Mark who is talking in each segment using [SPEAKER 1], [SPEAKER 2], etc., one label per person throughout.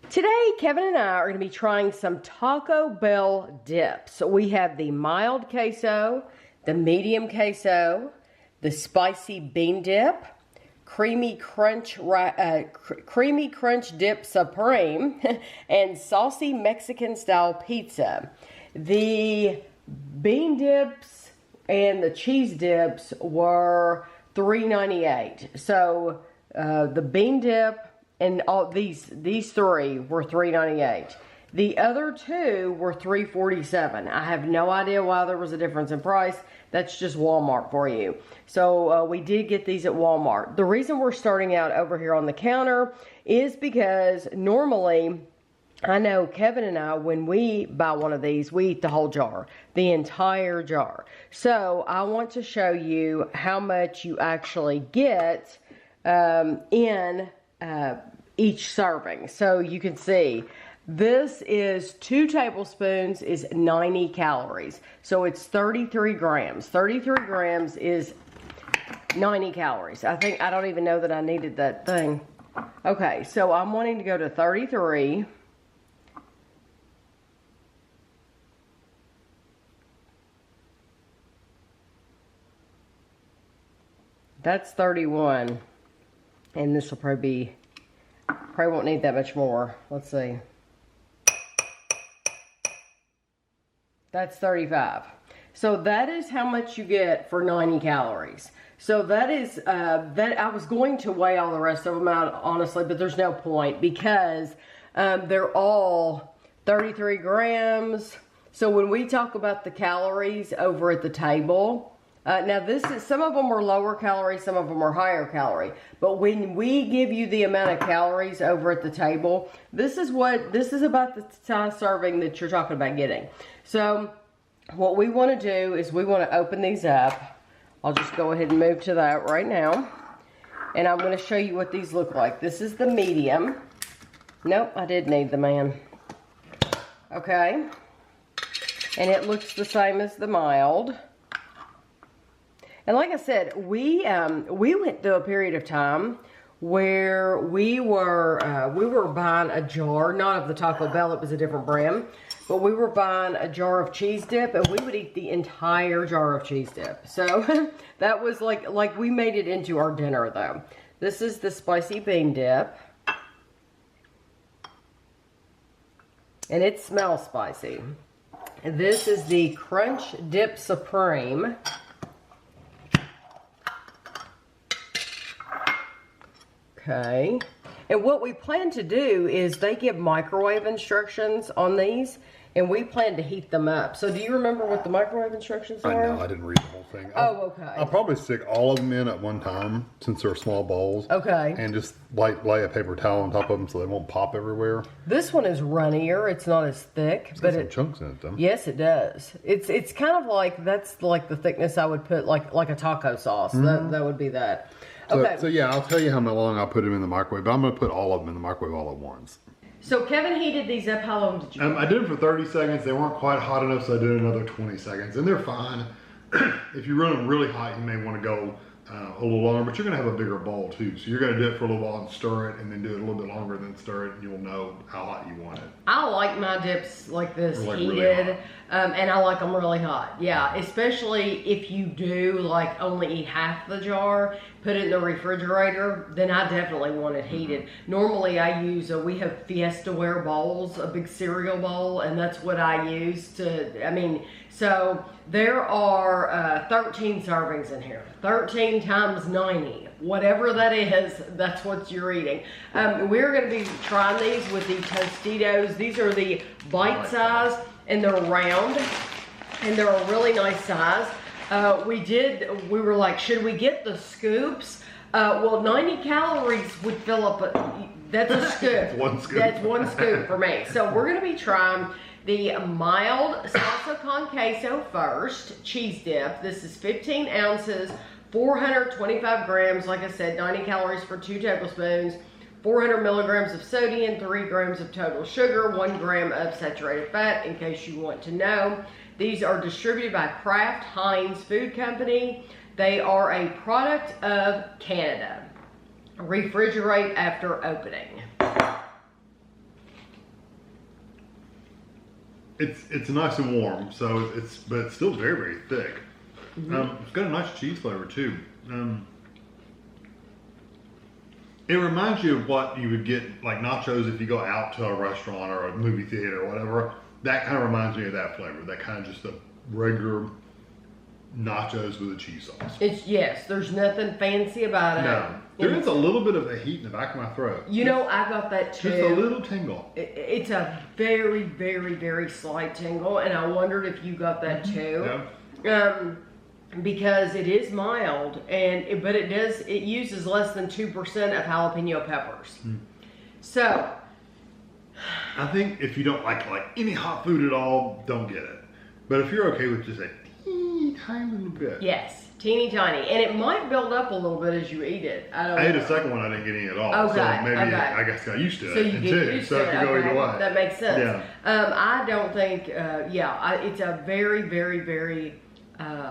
[SPEAKER 1] Today, Kevin and I are going to be trying some Taco Bell dips. So we have the mild queso, the medium queso, the spicy bean dip, creamy crunch dip supreme, and saucy Mexican style pizza. The bean dips and the cheese dips were $3.98. So the bean dip and all these three were $3.98. The other two were $3.47. I have no idea why there was a difference in price. That's just Walmart for you. So we did get these at Walmart. The reason we're starting out over here on the counter is because normally, I know Kevin and I, when we buy one of these, we eat the whole jar, the entire jar. So I want to show you how much you actually get in each serving. So you can see this is 2 tablespoons is 90 calories. So it's 33 grams. 33 grams is 90 calories. I don't even know that I needed that thing. Okay, so I'm wanting to go to 33. That's 31. And this will probably won't need that much more. Let's see. That's 35. So that is how much you get for 90 calories. So that is, that I was going to weigh all the rest of them out, honestly, but there's no point because they're all 33 grams. So when we talk about the calories over at the table, now some of them are lower calorie, some of them are higher calorie. But when we give you the amount of calories over at the table, this is about the size serving that you're talking about getting. So what we want to do is we want to open these up. I'll just go ahead and move to that right now. And I'm going to show you what these look like. This is the medium. Nope, I did need the man. Okay. And it looks the same as the mild. And like I said, we went through a period of time where we were buying a jar, not of the Taco Bell, it was a different brand, but we were buying a jar of cheese dip, and we would eat the entire jar of cheese dip. So that was like we made it into our dinner though. This is the spicy bean dip, and it smells spicy. And this is the crunch dip supreme. Okay, and what we plan to do is they give microwave instructions on these, and we plan to heat them up. So do you remember what the microwave instructions are?
[SPEAKER 2] No, I didn't read the whole thing.
[SPEAKER 1] Oh, okay.
[SPEAKER 2] I'll probably stick all of them in at one time since they're small bowls.
[SPEAKER 1] Okay.
[SPEAKER 2] And just lay a paper towel on top of them so they won't pop everywhere.
[SPEAKER 1] This one is runnier. It's not as thick.
[SPEAKER 2] It's got some chunks in it though.
[SPEAKER 1] Yes, it does. It's kind of like, that's like the thickness I would put like a taco sauce. Mm-hmm. That would be that. Okay.
[SPEAKER 2] So yeah, I'll tell you how long I'll put them in the microwave, but I'm going to put all of them in the microwave all at once.
[SPEAKER 1] So Kevin heated these up. How long did you do?
[SPEAKER 2] I did them for 30 seconds. They weren't quite hot enough, so I did another 20 seconds. And they're fine. If you run them really hot, you may want to go a little longer, but you're going to have a bigger bowl too. So you're going to do it for a little while and stir it, and then do it a little bit longer, and then stir it, and you'll know how hot you want it.
[SPEAKER 1] I like my dips like this, heated,
[SPEAKER 2] really
[SPEAKER 1] and I like them really hot. Yeah, especially if you do like only eat half the jar, put it in the refrigerator, then I definitely want it heated. Mm-hmm. Normally I use, we have Fiesta-ware bowls, a big cereal bowl, and that's what I use so there are 13 servings in here. 13 times 90. Whatever that is, that's what you're eating. We're going to be trying these with the Tostitos. These are the bite size, and they're round, and they're a really nice size. We were like, should we get the scoops? Well, 90 calories would fill up that's a scoop.
[SPEAKER 2] That's one scoop.
[SPEAKER 1] That's one scoop for me. So we're going to be trying the mild salsa con queso first, cheese dip. This is 15 ounces, 425 grams. Like I said, 90 calories for 2 tablespoons, 400 milligrams of sodium, 3 grams of total sugar, 1 gram of saturated fat, in case you want to know. These are distributed by Kraft Heinz Food Company. They are a product of Canada. Refrigerate after opening.
[SPEAKER 2] it's nice and warm, so but it's still very, very thick. It's got a nice cheese flavor too. It reminds you of what you would get like nachos if you go out to a restaurant or a movie theater or whatever. That kind of reminds me of that flavor. That kind of just the regular nachos with a cheese sauce.
[SPEAKER 1] Yes, there's nothing fancy about it.
[SPEAKER 2] No. There is a little bit of a heat in the back of my throat.
[SPEAKER 1] You know, I got that too.
[SPEAKER 2] Just a little tingle.
[SPEAKER 1] It's a very, very, very slight tingle, and I wondered if you got that too.
[SPEAKER 2] Yeah.
[SPEAKER 1] Because it is mild, but it uses less than 2% of jalapeno peppers. So,
[SPEAKER 2] I think if you don't like any hot food at all, don't get it. But if you're okay with just a teeny tiny little bit.
[SPEAKER 1] Yes, teeny tiny. And it might build up a little bit as you eat it. I
[SPEAKER 2] ate a second one, I didn't get any at all.
[SPEAKER 1] Okay,
[SPEAKER 2] so maybe
[SPEAKER 1] okay.
[SPEAKER 2] I guess got used to it.
[SPEAKER 1] So you get used to it.
[SPEAKER 2] So it could go either way.
[SPEAKER 1] That makes sense.
[SPEAKER 2] Yeah.
[SPEAKER 1] I don't think, it's a very, very, very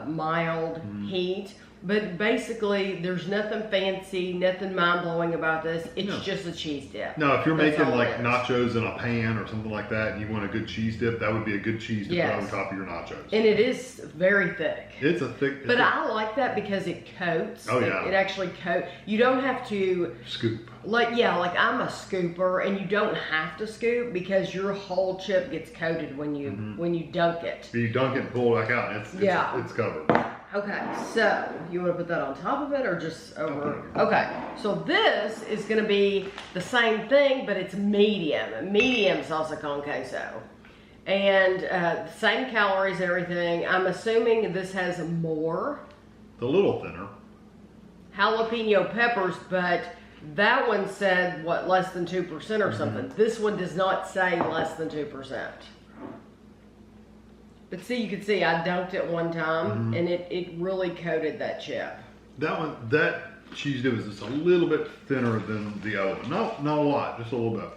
[SPEAKER 1] mild heat. But basically, there's nothing fancy, nothing mind-blowing about this. It's just a cheese dip.
[SPEAKER 2] No, if you're
[SPEAKER 1] That's
[SPEAKER 2] making
[SPEAKER 1] all
[SPEAKER 2] like
[SPEAKER 1] it is.
[SPEAKER 2] nachos in a pan or something like that, and you want a good cheese dip, that would be a good cheese to put on top of your nachos.
[SPEAKER 1] And it is very thick.
[SPEAKER 2] It's a thick.
[SPEAKER 1] But I like that because it coats.
[SPEAKER 2] Oh, yeah.
[SPEAKER 1] It actually coats. You don't have to
[SPEAKER 2] scoop.
[SPEAKER 1] like I'm a scooper, and you don't have to scoop because your whole chip gets coated when you dunk it.
[SPEAKER 2] You dunk it and pull it back out, and it's covered.
[SPEAKER 1] Okay, so you want to put that on top of it or just over? Okay, so this is going to be the same thing, but it's medium salsa con queso. And same calories, everything. I'm assuming this has more.
[SPEAKER 2] It's a little thinner.
[SPEAKER 1] Jalapeno peppers, but that one said, less than 2% or something. This one does not say less than 2%. But see, you can see I dunked it one time, and it really coated that chip.
[SPEAKER 2] That cheese dip is just a little bit thinner than the other one. Not a lot, just a little bit.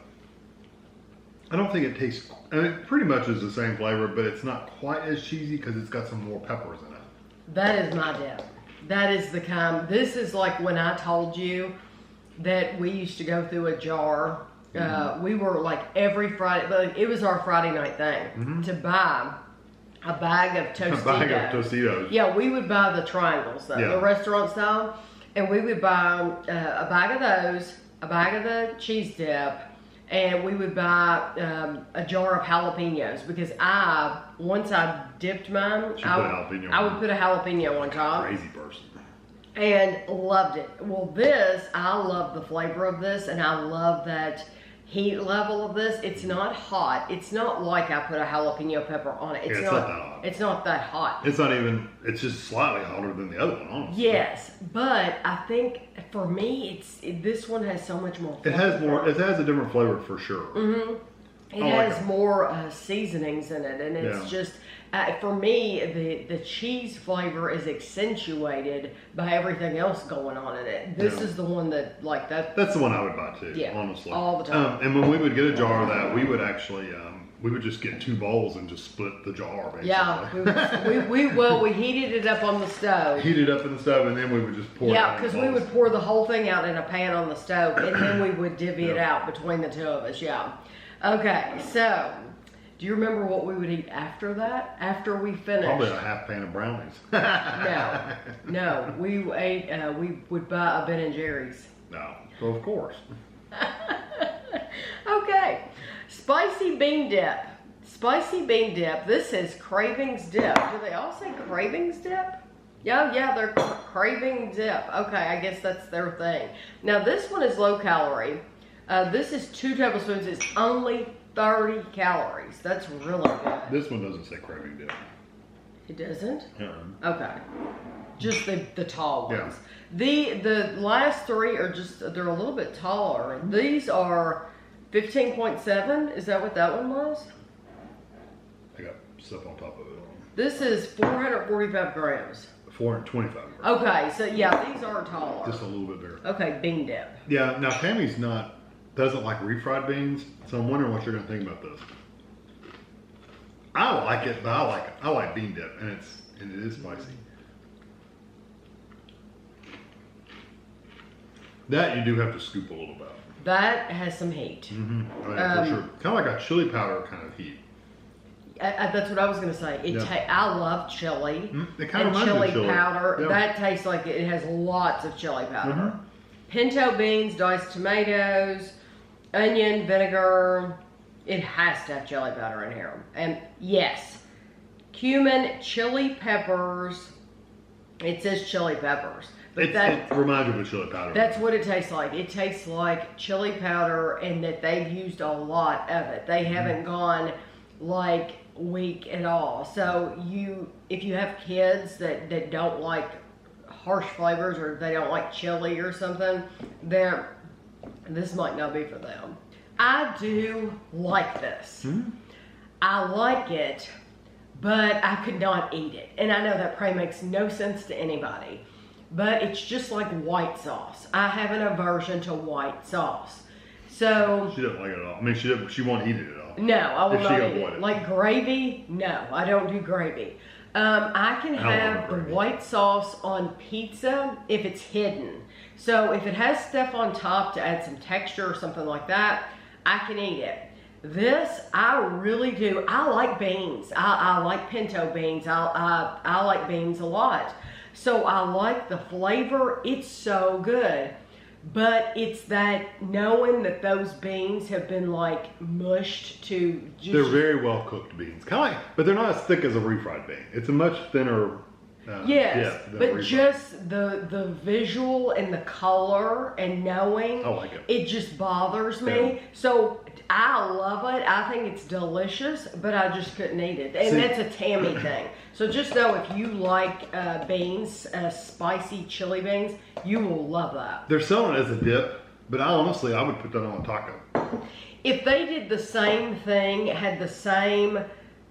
[SPEAKER 2] I don't think it tastes, it pretty much is the same flavor, but it's not quite as cheesy because it's got some more peppers in it.
[SPEAKER 1] That is my dip. That is the kind, this is like when I told you that we used to go through a jar. We were like every Friday, it was our Friday night thing to buy a bag of Tostitos.
[SPEAKER 2] A bag of Tostitos.
[SPEAKER 1] Yeah, we would buy the triangles though, the restaurant style. And we would buy a bag of those, a bag of the cheese dip, and we would buy a jar of jalapenos because once I dipped mine, I would put a jalapeno on top.
[SPEAKER 2] Crazy person.
[SPEAKER 1] And loved it. Well, I love the flavor of this, and I love that heat level of this. It's not hot. It's not like I put a jalapeno pepper on it.
[SPEAKER 2] It's not that hot.
[SPEAKER 1] It's not that hot.
[SPEAKER 2] It's not even, it's just slightly hotter than the other one, honestly.
[SPEAKER 1] Yes, but I think for me, this one has so much more flavor.
[SPEAKER 2] It has a different flavor for sure.
[SPEAKER 1] It has more seasonings in it, and it's just, for me, the cheese flavor is accentuated by everything else going on in it. This is the one that, That's
[SPEAKER 2] the one I would buy too, honestly.
[SPEAKER 1] All the time.
[SPEAKER 2] And when we would get a jar of that, we would actually, we would just get 2 bowls and just split the jar, basically.
[SPEAKER 1] Yeah, we heated it up on the stove.
[SPEAKER 2] Heat it up in the stove, and then we would just pour it out.
[SPEAKER 1] Yeah, because we would pour the whole thing out in a pan on the stove, and then we would divvy it out between the two of us, Okay, so, do you remember what we would eat after that? After we finished?
[SPEAKER 2] Probably a half pan of brownies.
[SPEAKER 1] No, we would buy a Ben & Jerry's.
[SPEAKER 2] No, well, of course.
[SPEAKER 1] Okay, spicy bean dip. Spicy bean dip. This is Cravings dip. Do they all say Cravings dip? Yeah, they're Craving dip. Okay, I guess that's their thing. Now, this one is low calorie. This is 2 tablespoons. It's only 30 calories. That's really good.
[SPEAKER 2] This one doesn't say craving dip.
[SPEAKER 1] It doesn't?
[SPEAKER 2] Okay.
[SPEAKER 1] Just the tall ones. Yeah. The last 3 are they're a little bit taller. These are 15.7. Is that what that one was?
[SPEAKER 2] I got stuff on top of it.
[SPEAKER 1] This is 445 grams.
[SPEAKER 2] 425 grams.
[SPEAKER 1] Okay, so these are taller.
[SPEAKER 2] Just a little bit bigger.
[SPEAKER 1] Okay, bean dip.
[SPEAKER 2] Yeah, now Tammy's doesn't like refried beans, so I'm wondering what you're going to think about this. I like it, but I like bean dip, and it is spicy. That you do have to scoop a little bit.
[SPEAKER 1] That has some heat.
[SPEAKER 2] Oh, yeah, for sure. Kind of like a chili powder kind of heat.
[SPEAKER 1] That's what I was going to say. I love chili
[SPEAKER 2] It kind
[SPEAKER 1] and
[SPEAKER 2] of
[SPEAKER 1] chili,
[SPEAKER 2] reminds me of
[SPEAKER 1] powder.
[SPEAKER 2] Yeah.
[SPEAKER 1] That tastes like it has lots of chili powder.
[SPEAKER 2] Mm-hmm.
[SPEAKER 1] Pinto beans, diced tomatoes, onion, vinegar. It has to have chili powder in here. And yes, cumin, chili peppers. It says chili peppers. But
[SPEAKER 2] It reminds me of chili powder.
[SPEAKER 1] that's what it tastes like. It tastes like chili powder, and that they've used a lot of it. They haven't gone like weak at all. So if you have kids that don't like harsh flavors, or they don't like chili or something, then this might not be for them. I do like this. I like it, but I could not eat it. And I know that probably makes no sense to anybody, but it's just like white sauce. I have an aversion to white sauce. So
[SPEAKER 2] She doesn't like it at all. I mean, she won't eat it at all.
[SPEAKER 1] no, I will
[SPEAKER 2] If she
[SPEAKER 1] not eat
[SPEAKER 2] avoid
[SPEAKER 1] it.
[SPEAKER 2] it.
[SPEAKER 1] Like gravy, no, I don't do gravy. I can
[SPEAKER 2] I
[SPEAKER 1] have
[SPEAKER 2] love
[SPEAKER 1] the
[SPEAKER 2] gravy.
[SPEAKER 1] white sauce on pizza if it's hidden. So if it has stuff on top to add some texture or something like that, I can eat it. This, I really do. I like beans. I like pinto beans. I like beans a lot. So I like the flavor. It's so good. But it's that knowing that those beans have been like mushed to just...
[SPEAKER 2] They're very well cooked beans. Kind of like, but they're not as thick as a refried bean. It's a much thinner
[SPEAKER 1] Yes,
[SPEAKER 2] dip than
[SPEAKER 1] but
[SPEAKER 2] refried.
[SPEAKER 1] just the visual and the color and knowing,
[SPEAKER 2] I like it.
[SPEAKER 1] it just bothers me.
[SPEAKER 2] Yeah.
[SPEAKER 1] So I love it. I think it's delicious, but I just couldn't eat it. And
[SPEAKER 2] See-
[SPEAKER 1] that's a Tammy thing. So just know if you like beans, spicy chili beans, you will love that.
[SPEAKER 2] They're selling it as a dip, but I would put that on a taco.
[SPEAKER 1] If they did the same thing, had the same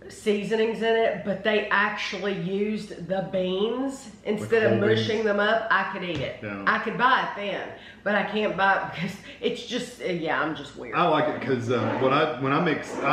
[SPEAKER 1] seasonings in it, but they actually used the beans instead of
[SPEAKER 2] whole beans.
[SPEAKER 1] mushing them up, I could eat it.
[SPEAKER 2] Yeah.
[SPEAKER 1] I could buy it then, but I can't buy it because it's just, I'm just weird.
[SPEAKER 2] I like it because when I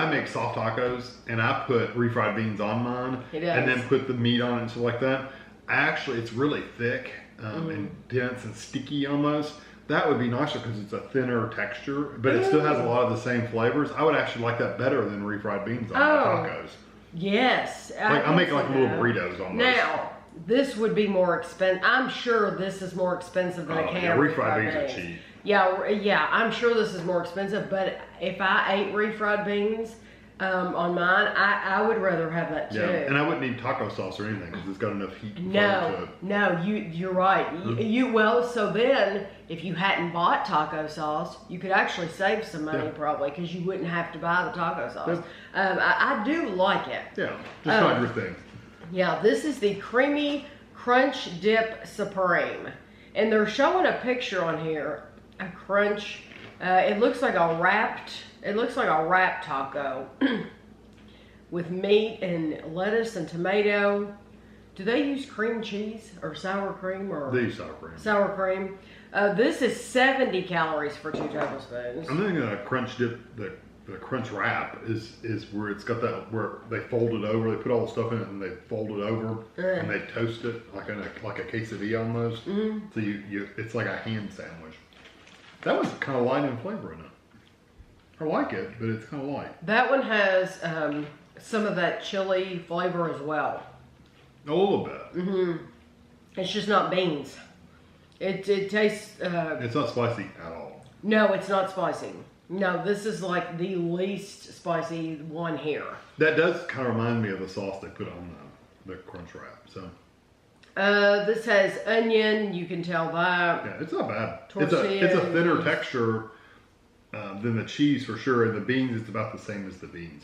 [SPEAKER 2] make soft tacos and I put refried beans on mine
[SPEAKER 1] He does.
[SPEAKER 2] and then put the meat on it and stuff like that, it's really thick and dense and sticky almost. That would be nicer because it's a thinner texture, but it still has a lot of the same flavors. I would actually like that better than refried beans on my tacos.
[SPEAKER 1] Yes.
[SPEAKER 2] Like I make like little
[SPEAKER 1] that.
[SPEAKER 2] burritos almost.
[SPEAKER 1] Now, this would be more expensive. I'm sure this is more expensive than a can of
[SPEAKER 2] refried beans are cheap.
[SPEAKER 1] Yeah, I'm sure this is more expensive, but if I ate refried beans on mine, I would rather have that too.
[SPEAKER 2] Yeah, and I wouldn't need taco sauce or anything because it's got enough heat and flavor to it.
[SPEAKER 1] No, you're right. So then, if you hadn't bought taco sauce, you could actually save some money probably because you wouldn't have to buy the taco sauce. I do like it.
[SPEAKER 2] Yeah, just not your thing.
[SPEAKER 1] Yeah, this is the Creamy Crunch Dip Supreme. And they're showing a picture on here, a crunch. It looks like a wrapped taco with meat and lettuce and tomato. Do they use cream cheese or sour cream or
[SPEAKER 2] They use sour cream.
[SPEAKER 1] sour cream? This is 70 calories for 2 tablespoons.
[SPEAKER 2] I'm thinking a crunch dip, the crunch wrap is where it's got that where they fold it over. They put all the stuff in it and they fold it over and they toast it like a quesadilla almost. So it's like a ham sandwich. That one's kind of light in flavor in it. I like it, but it's kind of light.
[SPEAKER 1] That one has some of that chili flavor as well.
[SPEAKER 2] A little bit.
[SPEAKER 1] It's just not beans. It tastes.
[SPEAKER 2] It's not spicy at all.
[SPEAKER 1] No, it's not spicy. No, this is like the least spicy one here.
[SPEAKER 2] That does kind of remind me of the sauce they put on the crunch wrap. So
[SPEAKER 1] this has onion. You can tell that.
[SPEAKER 2] yeah, it's not bad. It's
[SPEAKER 1] Tortillas.
[SPEAKER 2] a thinner texture than the cheese for sure, and the beans it's about the same as the beans.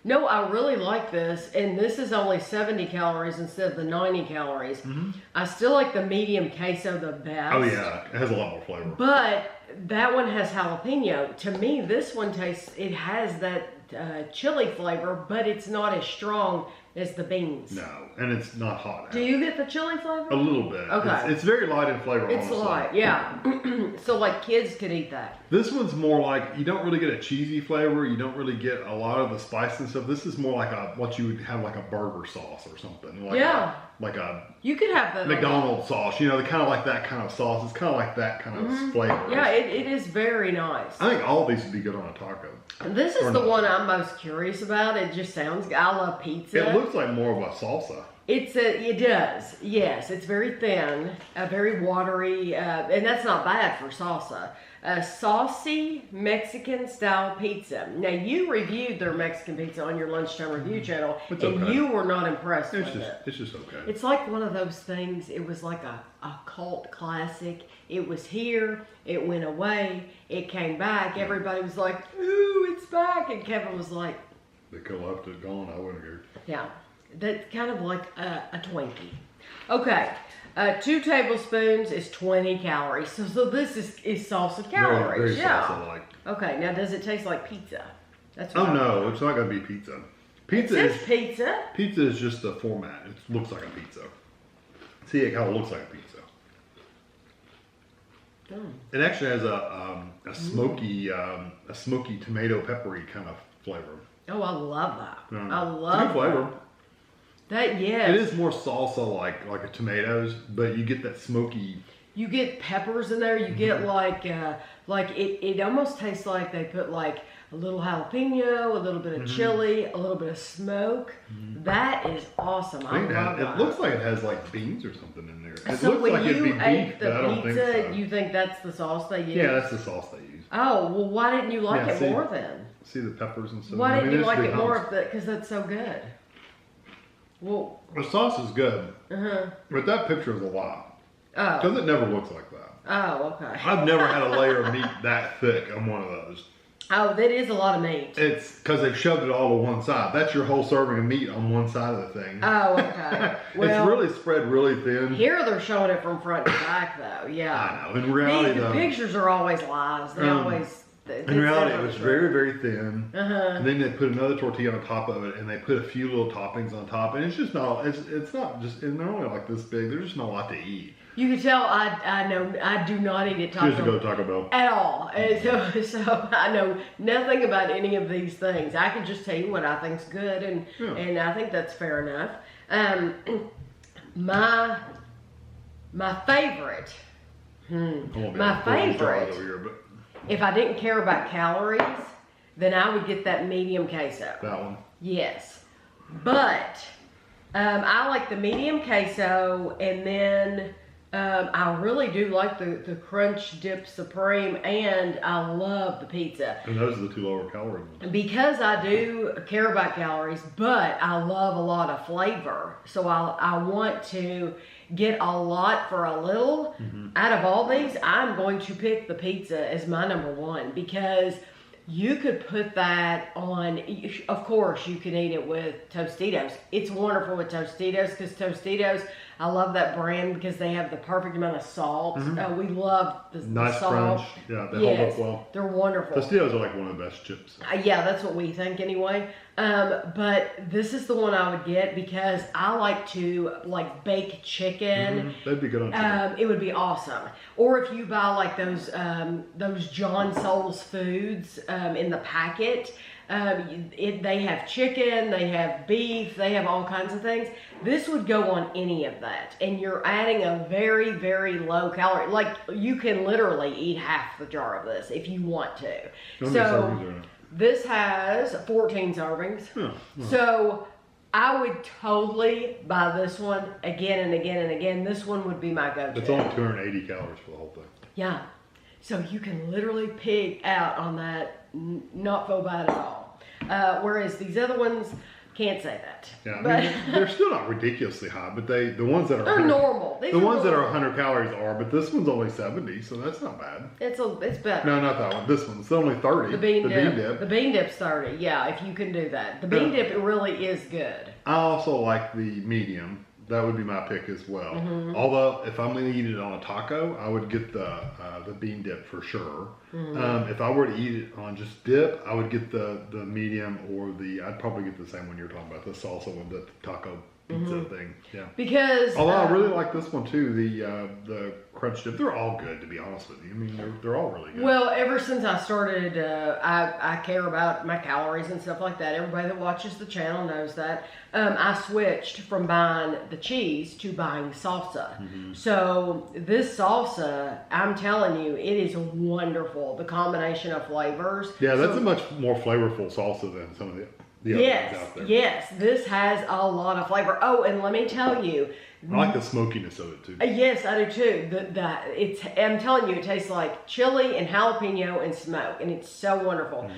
[SPEAKER 1] No, I really like this, and this is only 70 calories instead of the 90 calories. I still like the medium queso the best.
[SPEAKER 2] Oh yeah, it has a lot more flavor.
[SPEAKER 1] But that one has jalapeno. To me, this one tastes, it has that chili flavor, but it's not as strong It's the beans.
[SPEAKER 2] No, and it's not hot.
[SPEAKER 1] Do you get the chili flavor?
[SPEAKER 2] A little bit.
[SPEAKER 1] Okay.
[SPEAKER 2] It's very light in flavor,
[SPEAKER 1] It's
[SPEAKER 2] honestly.
[SPEAKER 1] light, yeah. So like kids could eat that.
[SPEAKER 2] This one's more like, you don't really get a cheesy flavor. You don't really get a lot of the spice and stuff. This is more like what you would have like a burger sauce or something. Like
[SPEAKER 1] Yeah.
[SPEAKER 2] like a
[SPEAKER 1] You could have the
[SPEAKER 2] McDonald's sauce, you know, kind of like that kind of sauce. It's kind of like that kind of flavor.
[SPEAKER 1] Yeah, it is very nice.
[SPEAKER 2] I think all of these would be good on a taco.
[SPEAKER 1] This is
[SPEAKER 2] Or
[SPEAKER 1] the
[SPEAKER 2] not.
[SPEAKER 1] one I'm most curious about. It just sounds. I love pizza.
[SPEAKER 2] It looks like more of a salsa.
[SPEAKER 1] It does. Yes, it's very thin, very watery, and that's not bad for salsa. Saucy Mexican style pizza. Now you reviewed their Mexican pizza on your lunchtime review channel,
[SPEAKER 2] It's
[SPEAKER 1] and
[SPEAKER 2] okay.
[SPEAKER 1] you were not impressed
[SPEAKER 2] It's
[SPEAKER 1] with it.
[SPEAKER 2] just okay.
[SPEAKER 1] It's like one of those things. It was like a cult classic. It was here. It went away. It came back. Everybody was like, "Ooh, it's back!" And Kevin was like,
[SPEAKER 2] They could have left it gone. I wouldn't care.
[SPEAKER 1] "Yeah, that's kind of like a Twinkie." Okay, 2 tablespoons is 20 calories. So this is salsa calories.
[SPEAKER 2] Very
[SPEAKER 1] Yeah.
[SPEAKER 2] salsa-like.
[SPEAKER 1] Okay. Now, does it taste like pizza? That's
[SPEAKER 2] Oh
[SPEAKER 1] what
[SPEAKER 2] no, it's not gonna be pizza.
[SPEAKER 1] It
[SPEAKER 2] Pizza
[SPEAKER 1] says
[SPEAKER 2] is
[SPEAKER 1] pizza.
[SPEAKER 2] pizza is just the format. It looks like a pizza. See, it kind of looks like a pizza. It actually has a smoky tomato peppery kind of flavor.
[SPEAKER 1] Oh, I love that. I
[SPEAKER 2] It's a
[SPEAKER 1] love
[SPEAKER 2] good flavor.
[SPEAKER 1] that. Yes.
[SPEAKER 2] It is more salsa like a tomatoes, but you get that smoky.
[SPEAKER 1] You get peppers in there. You get like it almost tastes like they put like a little jalapeno, a little bit of chili, a little bit of smoke. That is awesome. I love that.
[SPEAKER 2] It looks like it has like beans or something in there. It
[SPEAKER 1] So
[SPEAKER 2] looks
[SPEAKER 1] when
[SPEAKER 2] like it'd be
[SPEAKER 1] you ate
[SPEAKER 2] beef, but I
[SPEAKER 1] the
[SPEAKER 2] don't think
[SPEAKER 1] pizza,
[SPEAKER 2] so.
[SPEAKER 1] you think that's the sauce they use?
[SPEAKER 2] Yeah, that's the sauce they use.
[SPEAKER 1] Oh, well, why didn't you like
[SPEAKER 2] Yeah,
[SPEAKER 1] it
[SPEAKER 2] see?
[SPEAKER 1] more then?
[SPEAKER 2] See the peppers and stuff.
[SPEAKER 1] Why didn't you
[SPEAKER 2] it's
[SPEAKER 1] like
[SPEAKER 2] big
[SPEAKER 1] it more
[SPEAKER 2] humps.
[SPEAKER 1] of that? Because that's so good. Well,
[SPEAKER 2] The sauce is good,
[SPEAKER 1] uh-huh.
[SPEAKER 2] but that picture is a lot
[SPEAKER 1] Oh.
[SPEAKER 2] because it never looks like that.
[SPEAKER 1] Oh, okay.
[SPEAKER 2] I've never had a layer of meat that thick on one of those.
[SPEAKER 1] Oh, that is a lot of meat.
[SPEAKER 2] It's because they've shoved it all to one side. That's your whole serving of meat on one side of the thing.
[SPEAKER 1] Oh, okay. Well,
[SPEAKER 2] it's really spread really thin.
[SPEAKER 1] here they're showing it from front to back, though. Yeah.
[SPEAKER 2] I know. In reality,
[SPEAKER 1] the
[SPEAKER 2] though,
[SPEAKER 1] pictures are always lies. They always.
[SPEAKER 2] in reality, it was very, very thin.
[SPEAKER 1] Uh-huh.
[SPEAKER 2] And then they put another tortilla on top of it, and they put a few little toppings on top. And it's just not. It's not just. And they're only like this big. There's just not a lot to eat.
[SPEAKER 1] You can tell I know I do not eat at Taco
[SPEAKER 2] Just to go to Taco Bell.
[SPEAKER 1] at all. And so I know nothing about any of these things. I can just tell you what I think's good, and I think that's fair enough. My favorite. My favorite.
[SPEAKER 2] Over here, but
[SPEAKER 1] If I didn't care about calories, then I would get that medium queso.
[SPEAKER 2] that one.
[SPEAKER 1] Yes, but I like the medium queso, and then I really do like the Crunch Dip Supreme, and I love the pizza.
[SPEAKER 2] And those are the 2 lower calorie ones.
[SPEAKER 1] Because I do care about calories, but I love a lot of flavor. So I want to get a lot for a little. Out of all these, I'm going to pick the pizza as my number 1 because you could put that on, of course, you can eat it with Tostitos. It's wonderful with Tostitos because Tostitos, I love that brand because they have the perfect amount of salt. We love the
[SPEAKER 2] Nice
[SPEAKER 1] salt.
[SPEAKER 2] crunch. Yeah, they hold up well.
[SPEAKER 1] They're wonderful.
[SPEAKER 2] Tostitos are like one of the best chips.
[SPEAKER 1] Yeah, that's what we think anyway. But this is the one I would get because I like to bake chicken.
[SPEAKER 2] They'd be good on chicken.
[SPEAKER 1] It would be awesome. Or if you buy like those John Souls foods in the packet, they have chicken, they have beef, they have all kinds of things. This would go on any of that, and you're adding a very, very low calorie. Like you can literally eat half the jar of this if you want to.
[SPEAKER 2] How many servings are in it?
[SPEAKER 1] This has 14 servings. So I would totally buy this one again and again and again. This one would be my go-to.
[SPEAKER 2] It's only 280 calories for the whole thing.
[SPEAKER 1] Yeah. So you can literally pig out on that, not feel bad at all. Whereas these other ones, can't say that.
[SPEAKER 2] Yeah,
[SPEAKER 1] But
[SPEAKER 2] I mean, they're still not ridiculously high, but the ones that are
[SPEAKER 1] they're
[SPEAKER 2] 100
[SPEAKER 1] normal. These
[SPEAKER 2] The ones that are
[SPEAKER 1] normal.
[SPEAKER 2] 100 calories are, but this one's only 70, so that's not bad.
[SPEAKER 1] It's better.
[SPEAKER 2] No, not that one. This one's only 30.
[SPEAKER 1] The bean dip.
[SPEAKER 2] dip.
[SPEAKER 1] The bean dip's 30. Yeah, if you can do that. The bean dip, it really is good.
[SPEAKER 2] I also like the medium That would be my pick as well.
[SPEAKER 1] Mm-hmm.
[SPEAKER 2] Although, if I'm going to eat it on a taco, I would get the bean dip for sure.
[SPEAKER 1] Mm-hmm.
[SPEAKER 2] If I were to eat it on just dip, I would get the medium or I'd probably get the same one you're talking about, the salsa one, the taco pizza thing. Yeah.
[SPEAKER 1] Because
[SPEAKER 2] although I really like this one too, the crunch dip. They're all good, to be honest with you. I mean, they're all really good.
[SPEAKER 1] Well, ever since I started, I care about my calories and stuff like that. Everybody that watches the channel knows that. I switched from buying the cheese to buying salsa. So this salsa, I'm telling you, it is wonderful. The combination of flavors.
[SPEAKER 2] Yeah, that's a much more flavorful salsa than some of the other ones out there.
[SPEAKER 1] Yes, this has a lot of flavor. Oh, and let me tell you,
[SPEAKER 2] I like the smokiness of it too.
[SPEAKER 1] yes, I do too. I'm telling you, it tastes like chili and jalapeno and smoke, and it's so wonderful.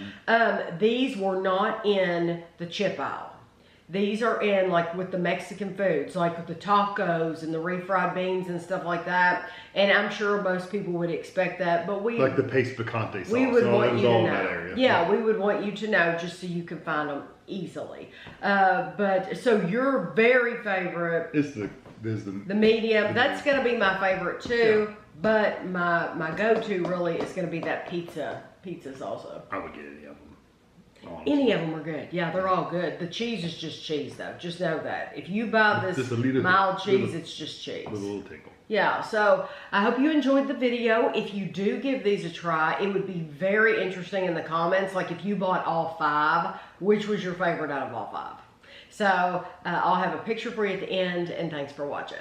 [SPEAKER 1] These were not in the chip aisle. These are in like with the Mexican foods, like with the tacos and the refried beans and stuff like that. And I'm sure most people would expect that, but we
[SPEAKER 2] like the paste picante sauce.
[SPEAKER 1] We would want you to
[SPEAKER 2] all
[SPEAKER 1] know.
[SPEAKER 2] in that area.
[SPEAKER 1] Yeah, we would want you to know just so you can find them easily. But so your very favorite
[SPEAKER 2] is the
[SPEAKER 1] medium. That's going to be my favorite too.
[SPEAKER 2] Yeah.
[SPEAKER 1] But my go-to really is going to be that pizza salsa.
[SPEAKER 2] I would get any of them. Honestly.
[SPEAKER 1] Any of them are good. Yeah, they're all good. The cheese is just cheese, though. Just know that. If you buy this mild cheese, it's just cheese.
[SPEAKER 2] With a little tinkle.
[SPEAKER 1] Yeah, so I hope you enjoyed the video. If you do give these a try, it would be very interesting in the comments. Like if you bought all 5, which was your favorite out of all 5? So I'll have a picture for you at the end, and thanks for watching.